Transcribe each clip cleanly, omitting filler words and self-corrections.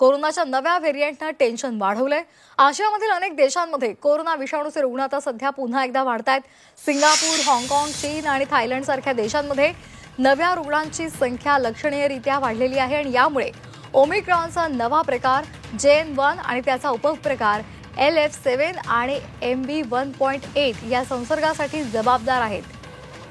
कोरोनाच्या नव्या व्हेरिएंटनं टेन्शन वाढवलंय। आशियामधील अनेक देशांमध्ये कोरोना विषाणूचे रुग्ण आता सध्या पुन्हा एकदा वाढतायत। सिंगापूर, हाँगकाँग, चीन आणि थायलंड सारख्या देशांमध्ये नव्या रुग्णांची संख्या लक्षणीयरित्या वाढलेली आहे आणि यामुळे ओमिक्रॉनचा नवा प्रकार JN.1 आणि त्याचा उपप्रकार LF7 आणि MB.1.8 या संसर्गासाठी जबाबदार आहेत।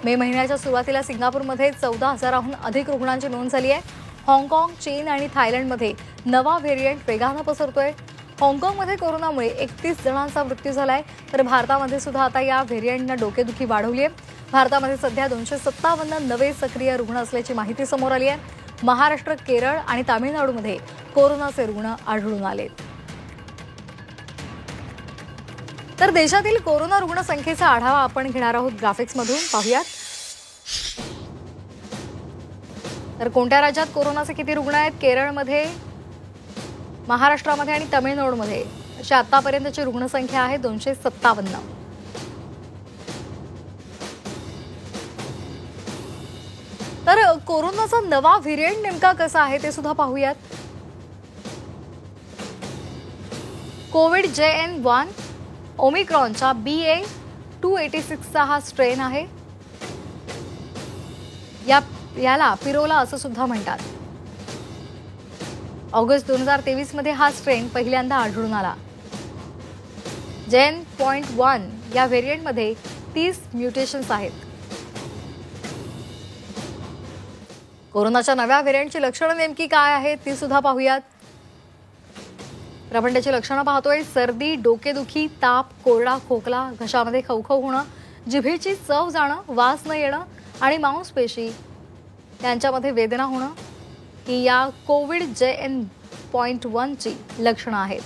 मे महिन्याच्या सुरुवातीला सिंगापूरमध्ये 14,000हून अधिक रुग्णांची नोंद झाली आहे। हाँगकाँग, चीन आणि थायलंडमध्ये नवा व्हेरिएंट वेगाने पसरतोय। हाँगकाँगमध्ये कोरोनामुळे 31 जणांचा मृत्यू झालाय, तर भारतामध्ये सुद्धा आता या व्हेरिएंटने डोकेदुखी वाढवली आहे। भारतामध्ये सध्या 257 नवे सक्रिय रुग्ण असल्याची माहिती समोर आली आहे। महाराष्ट्र, केरळ आणि तामिळनाडूमध्ये कोरोनाचे रुग्ण आढळून आलेत। तर देशातील कोरोना रुग्ण संख्येचा आढावा आपण घेणार आहोत ग्राफिक्समधून, पाहूयात। तर कोणत्या राज्यात कोरोनाचे किती रुग्ण आहेत? केरळमध्ये, महाराष्ट्रामध्ये आणि तामिळनाडूमध्ये अशी आतापर्यंतची रुग्णसंख्या आहे 257। तर कोरोनाचा नवा व्हेरिएंट नेमका कसा आहे ते सुद्धा पाहूयात। कोविड JN.1 ओमिक्रॉनचा BA.286चा हा स्ट्रेन आहे। याला पिरोला असं सुद्धा म्हणतात। ऑगस्ट 2023 मध्ये हा स्ट्रेन पहिल्यांदा आढळून आला। JN.1 या व्हेरिएंटमध्ये 30 म्युटेशन्स आहेत। कोरोनाच्या नव्या व्हेरिएंटची लक्षणं नेमकी काय आहेत ती सुद्धा पाहूयात। प्रबंधाची लक्षणं पाहतोय। सर्दी, डोकेदुखी, ताप, कोरडा खोकला, घशामध्ये खवखव होणं, जिभेची चव जाणं, वास न येणं आणि मांसपेशी यांच्यामध्ये वेदना होणं ही या कोविड JN.1 ची लक्षणं आहेत।